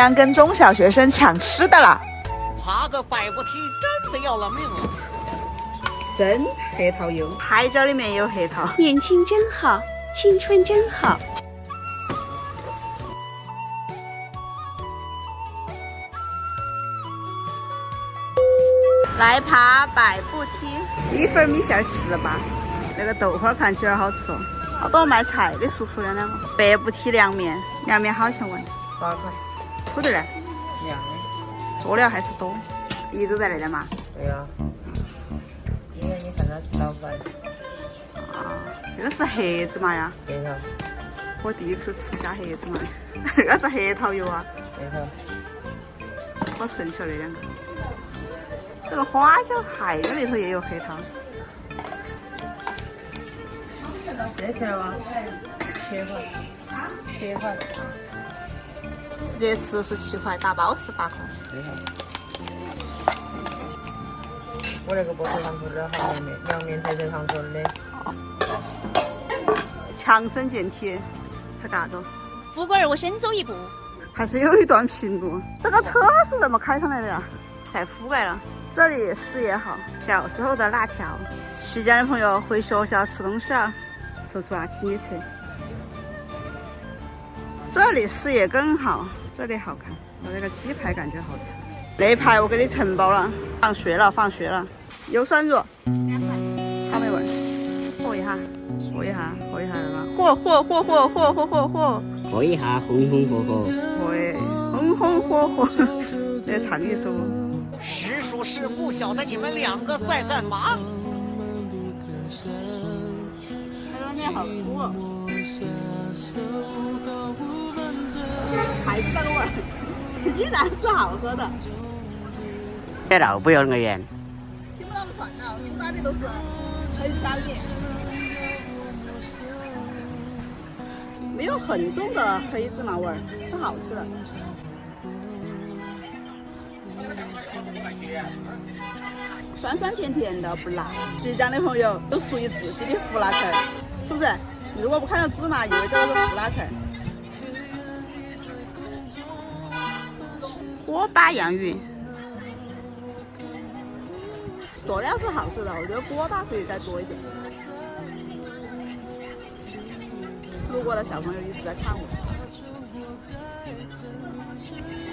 想跟中小学生抢吃的了，爬个百步梯真的要了命了。真核桃油，海椒里面有核桃。年轻真好，青春真好。来爬百步梯，米粉米线18，那个豆花看起来好吃哦。好多卖菜的叔叔的两个，百步梯凉面，凉面好钱问8块，土豆呢？凉的。佐料还是多，一直在那边嘛。对呀、因为你看他是老板。啊，这个是盒子嘛呀？对头。我第一次吃加盒子嘛，这个是核桃油啊，对头。好神奇哦，那两个。这个花椒蟹这里头也有核桃。这钱吗？切块。切块。直接吃17块，打包18块。对头。我那个波特糖做的好凉面特色糖做的。强身健体，还大着。富贵儿，我先走一步。还是有一段平路。这个车是怎么开上来的呀？晒覆盖了。这里视野好，小时候的辣条。西江的朋友回学校吃东西啊，说出啊，请你吃。这里视野更好，这里好看。我这个鸡排感觉好吃。那排我给你承包了。放学了，放学了。油酸乳，好没味儿。和一下，和一下，和一下的嘛。和。喝一下，红红火火。对，红红火火。再唱一首。实属是不晓得你们2个在干嘛。这个面好苦哦。还是那个味儿，依然是好喝的。这老不幼儿园。听不到的算了，哪里都是很香的，没有很重的黑芝麻味儿，是好吃的。酸酸甜甜的，不辣。西江的朋友都属于自己的胡辣壳，是不是？如果不看到芝麻，以为这个是胡辣壳。锅巴洋芋，佐料是好吃的，我觉得锅巴可以再多一点。路过的小朋友一直在看我，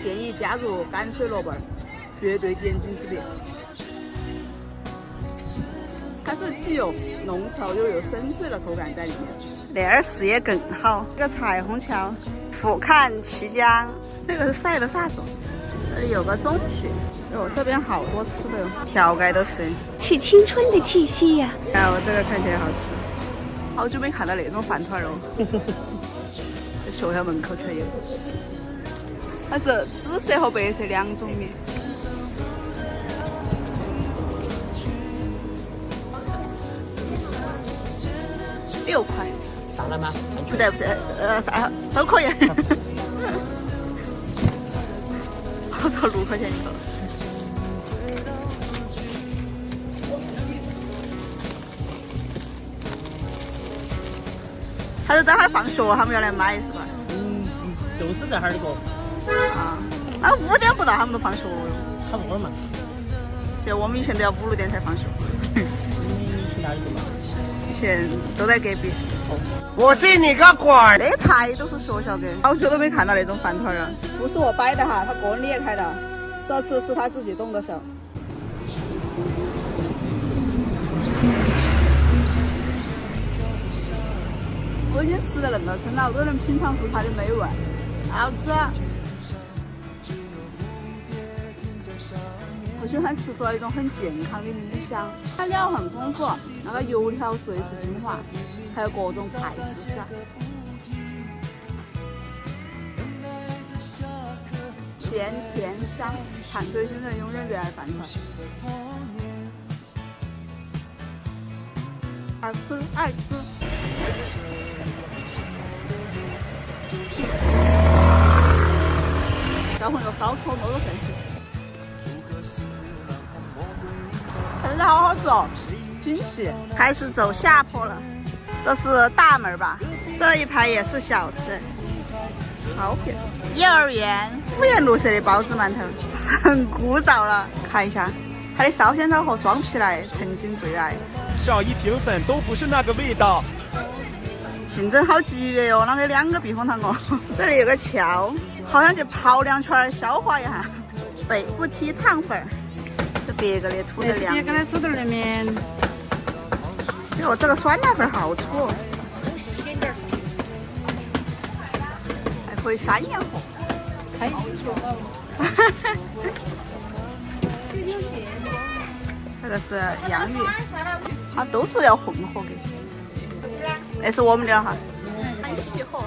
建议加入干脆萝卜，绝对点睛之笔。它是既有浓稠又有深脆的口感在里面。那儿视野更好，这个彩虹桥俯瞰綦江，这个是晒的啥子？这里有个中学，哟，这边好多吃的哟，条街都是，是青春的气息呀。哦，这个看起来好吃，好久没看到那种饭团了。在学校门口才有，它是紫色和白色2种面。6块。上来吗？不对，啥都可以。我操，6块钱一个。他是在那儿放学，他们要来买是吧？都是在哈儿的过。啊，那5点不到他们都放学了。差不多嘛。就我们以前都要5、6点才放学。你去哪里去嘛？以前都在隔壁。我信你个鬼！那排都是学校的，好久都没看到那种饭团了。不是我掰的哈，他个人裂开的，这次是他自己动的手。我已经吃了那么撑了，我都能品尝出它的美味，好吃。我喜欢吃出来一种很健康的米香，它料很丰富，那个油条碎是精华，还有各种菜丝啊。咸甜香，碳水星人永远热爱饭团。爱吃爱吃。小朋友烧烤多多神奇。真的好好吃哦，惊喜！开始走下坡了，这是大门吧？这一排也是小吃，好便宜。幼儿园五颜六色的包子馒头，很古早了。看一下它的烧仙草和双皮奶，曾经最爱。少一瓶粉都不是那个味道。竞争好激烈哦，啷个2个避风塘哦？这里有个桥，好像去泡2圈消化一下。北部梯糖粉，是别个的土豆凉面。别个的土豆凉面。哟，这个酸辣粉好粗哦。还可以3样货。开心球。这个是洋芋，它都说要混合的。那是我们的哈，很细合，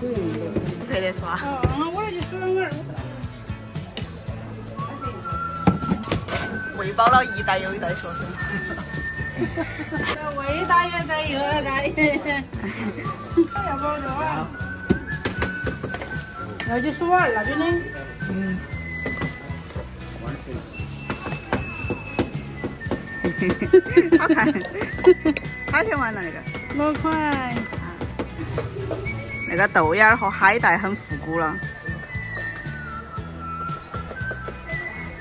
不配得说啊。我来去数2个。喂饱了一代又一代学生。喂大爷的又大爷。要不要？要去数2那边的。好看，多少钱玩了那个？6块。那个豆芽儿和海带很复古了。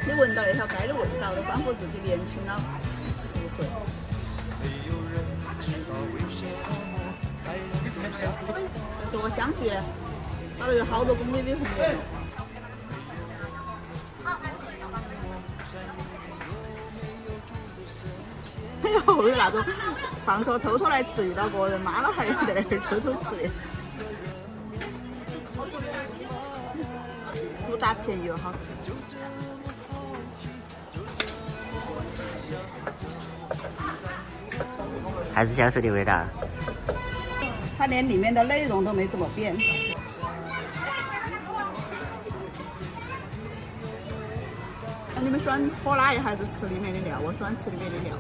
你闻到那条街的味道，都仿佛自己年轻了10岁。这是我相机，它都有好多公里的红颜。有那种放说偷偷来吃，遇到个人妈了还在那儿偷偷吃的。主打便宜又好吃。还是小时候的味道。它连里面的内容都没怎么变。你们喜欢喝哪一还是吃里面的料？我喜欢吃里面的料。